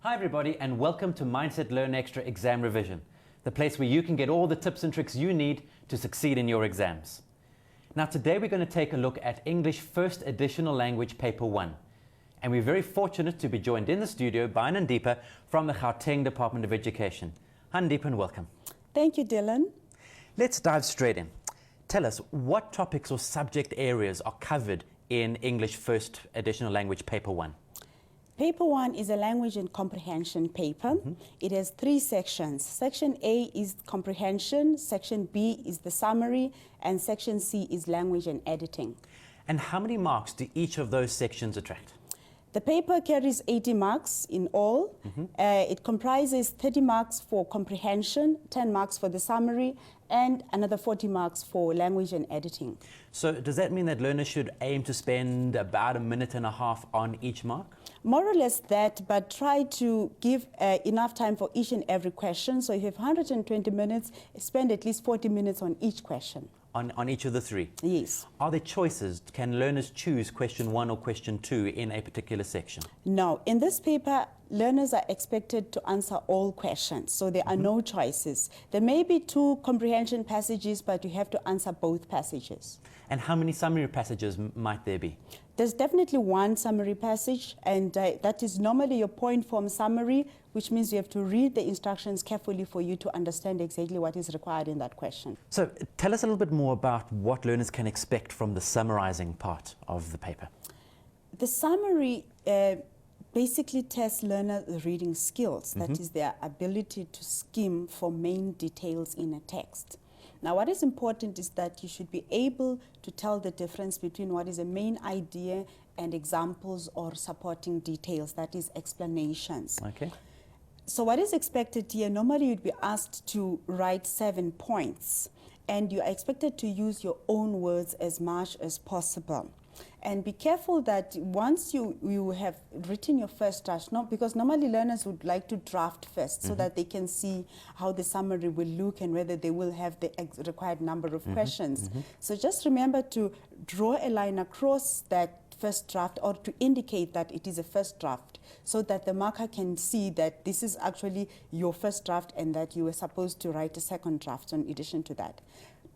Hi everybody, and welcome to Mindset Learn Extra Exam Revision, the place where you can get all the tips and tricks you need to succeed in your exams. Now today we're going to take a look at English First Additional Language Paper 1. And we're very fortunate to be joined in the studio by Nandeepa from the Gauteng Department of Education. Hi Nandeepa, and welcome. Thank you, Dylan. Let's dive straight in. Tell us, what topics or subject areas are covered in English First Additional Language Paper 1? Paper 1 is a language and comprehension paper. It has 3 sections. Section A is comprehension, Section B is the summary, and Section C is language and editing. And how many marks do each of those sections attract? The paper carries 80 marks in all. It comprises 30 marks for comprehension, 10 marks for the summary, and another 40 marks for language and editing. So does that mean that learners should aim to spend about a minute and a half on each mark? More or less that, but try to give enough time for each and every question. So if you have 120 minutes, spend at least 40 minutes on each question. On each of the 3? Yes. Are there choices? Can learners choose question 1 or question 2 in a particular section? No. In this paper, learners are expected to answer all questions, so there are no choices. There may be 2 comprehension passages, but you have to answer both passages. And how many summary passages might there be? There's definitely 1 summary passage, and that is normally your point form summary, which means you have to read the instructions carefully for you to understand exactly what is required in that question. So tell us a little bit more about what learners can expect from the summarizing part of the paper. The summary basically tests learner reading skills, that is their ability to skim for main details in a text. Now, what is important is that you should be able to tell the difference between what is a main idea and examples or supporting details, that is explanations. Okay. So what is expected here, normally you'd be asked to write 7 points, and you are expected to use your own words as much as possible. And be careful that once you have written your first draft, because normally learners would like to draft first so that they can see how the summary will look and whether they will have the required number of questions. So just remember to draw a line across that first draft, or to indicate that it is a first draft, so that the marker can see that this is actually your first draft and that you were supposed to write a second draft in addition to that.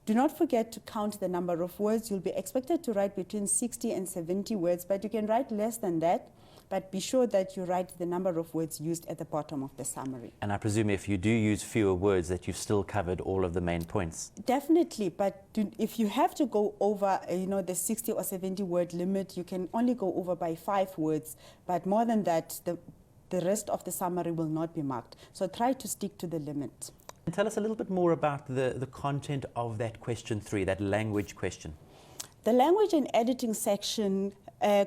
Do not forget to count the number of words. You'll be expected to write between 60 and 70 words, but you can write less than that. But be sure that you write the number of words used at the bottom of the summary. And I presume if you do use fewer words that you've still covered all of the main points. Definitely, but if you have to go over the 60 or 70 word limit, you can only go over by 5 words. But more than that, the rest of the summary will not be marked. So try to stick to the limit. And tell us a little bit more about the content of that question 3, that language question. The language and editing section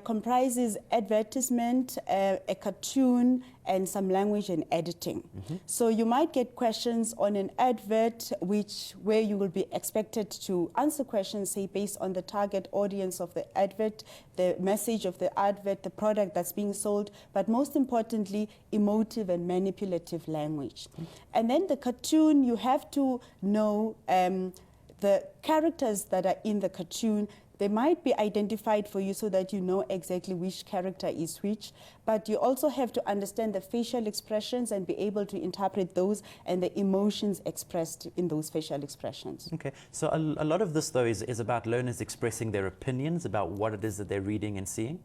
comprises advertisement, a cartoon, and some language and editing. So you might get questions on an advert where you will be expected to answer questions, say, based on the target audience of the advert, the message of the advert, the product that's being sold, but most importantly, emotive and manipulative language. And then the cartoon, you have to know the characters that are in the cartoon. They might be identified for you so that you know exactly which character is which, but you also have to understand the facial expressions and be able to interpret those and the emotions expressed in those facial expressions. Okay, so a lot of this though is about learners expressing their opinions about what it is that they're reading and seeing?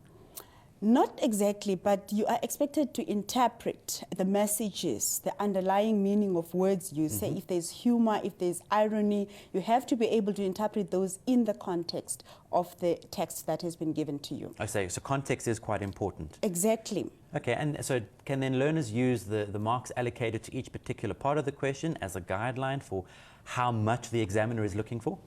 Not exactly, but you are expected to interpret the messages, the underlying meaning of words used. Say if there's humor, if there's irony, you have to be able to interpret those in the context of the text that has been given to you. I say, so context is quite important. Exactly. Okay, and so can then learners use the marks allocated to each particular part of the question as a guideline for how much the examiner is looking for?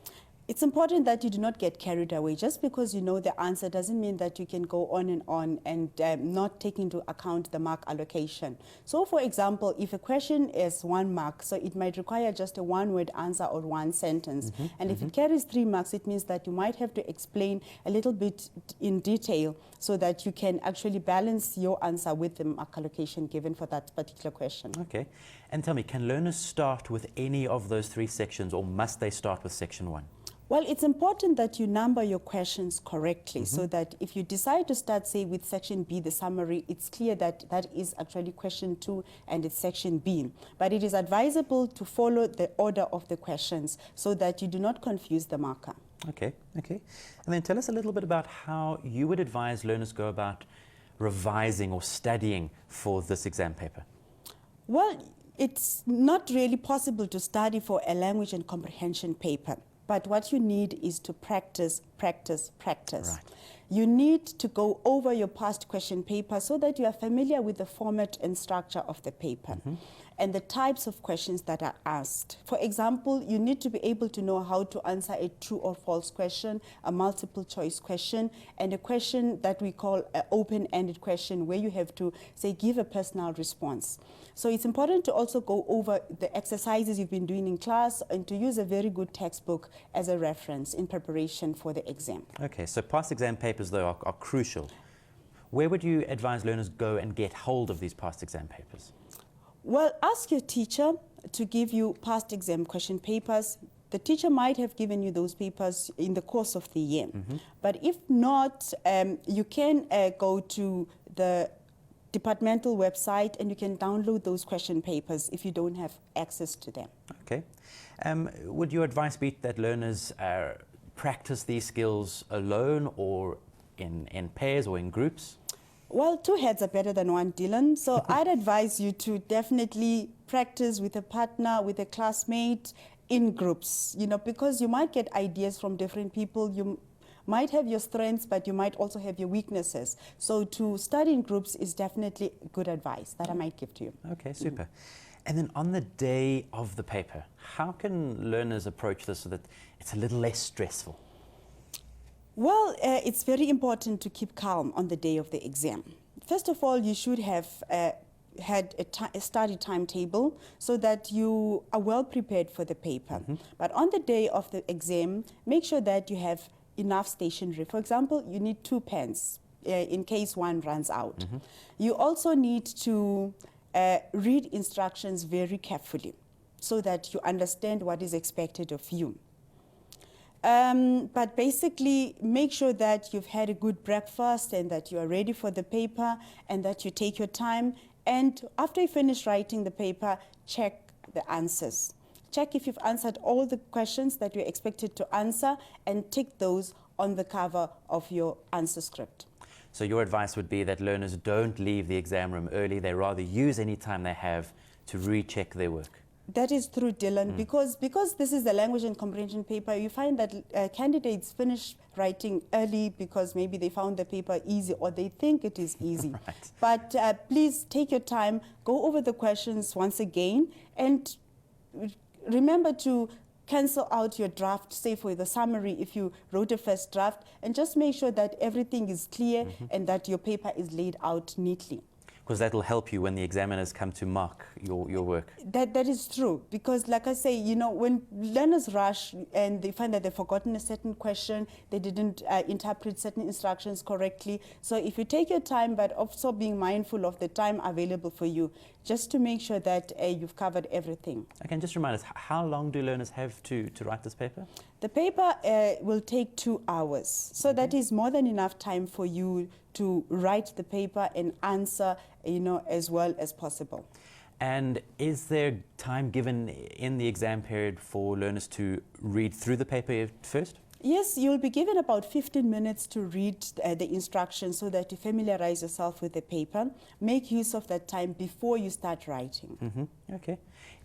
It's important that you do not get carried away. Just because you know the answer doesn't mean that you can go on and not take into account the mark allocation. So for example, if a question is 1 mark, so it might require just a 1-word answer or 1 sentence. And if it carries 3 marks, it means that you might have to explain a little bit in detail so that you can actually balance your answer with the mark allocation given for that particular question. Okay, and tell me, can learners start with any of those 3 sections, or must they start with section 1? Well, it's important that you number your questions correctly so that if you decide to start, say, with section B, the summary, it's clear that that is actually question 2 and it's section B. But it is advisable to follow the order of the questions so that you do not confuse the marker. Okay. And then tell us a little bit about how you would advise learners go about revising or studying for this exam paper. Well, it's not really possible to study for a language and comprehension paper. But what you need is to practice. Right. You need to go over your past question paper so that you are familiar with the format and structure of the paper and the types of questions that are asked. For example, you need to be able to know how to answer a true or false question, a multiple choice question, and a question that we call an open-ended question where you have to, say, give a personal response. So it's important to also go over the exercises you've been doing in class and to use a very good textbook as a reference in preparation for the exam. Okay, so past exam papers, though, are crucial. Where would you advise learners go and get hold of these past exam papers? Well, ask your teacher to give you past exam question papers. The teacher might have given you those papers in the course of the year. But if not, you can go to the departmental website and you can download those question papers if you don't have access to them. Okay. Would your advice be that learners practice these skills alone or in pairs or in groups? Well, two heads are better than one, Dylan. So I'd advise you to definitely practice with a partner, with a classmate, in groups, because you might get ideas from different people. You might have your strengths, but you might also have your weaknesses. So to study in groups is definitely good advice that I might give to you. Okay, super. And then on the day of the paper, how can learners approach this so that it's a little less stressful? Well, it's very important to keep calm on the day of the exam. First of all, you should have had a study timetable so that you are well prepared for the paper. But on the day of the exam, make sure that you have enough stationery. For example, you need 2 pens in case one runs out. You also need to read instructions very carefully so that you understand what is expected of you. But basically, make sure that you've had a good breakfast and that you are ready for the paper and that you take your time. And after you finish writing the paper, check the answers. Check if you've answered all the questions that you're expected to answer and tick those on the cover of your answer script. So your advice would be that learners don't leave the exam room early, they rather use any time they have to recheck their work. That is true, Dylan, because this is a language and comprehension paper, you find that candidates finish writing early because maybe they found the paper easy or they think it is easy. Right. But please take your time, go over the questions once again, and remember to cancel out your draft, say for the summary if you wrote a first draft, and just make sure that everything is clear and that your paper is laid out neatly. Because that will help you when the examiners come to mark your work. That is true, because like I say, when learners rush and they find that they've forgotten a certain question, they didn't interpret certain instructions correctly. So if you take your time, but also being mindful of the time available for you, just to make sure that you've covered everything. Okay, and just remind us, how long do learners have to write this paper? The paper will take 2 hours. So that is more than enough time for you to write the paper and answer, as well as possible. And is there time given in the exam period for learners to read through the paper first? Yes, you'll be given about 15 minutes to read the instructions so that you familiarize yourself with the paper. Make use of that time before you start writing. Okay.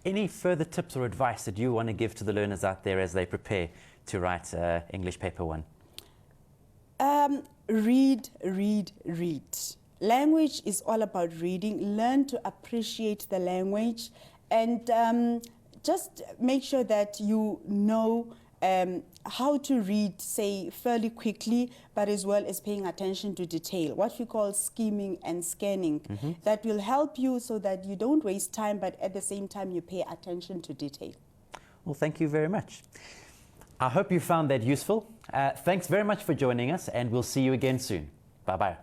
Any further tips or advice that you want to give to the learners out there as they prepare to write English Paper 1? Read. Language is all about reading. Learn to appreciate the language and just make sure that you know how to read, say, fairly quickly, but as well as paying attention to detail, what we call skimming and scanning. That will help you so that you don't waste time, but at the same time you pay attention to detail. Well, thank you very much. I hope you found that useful. Thanks very much for joining us, and we'll see you again soon. Bye-bye.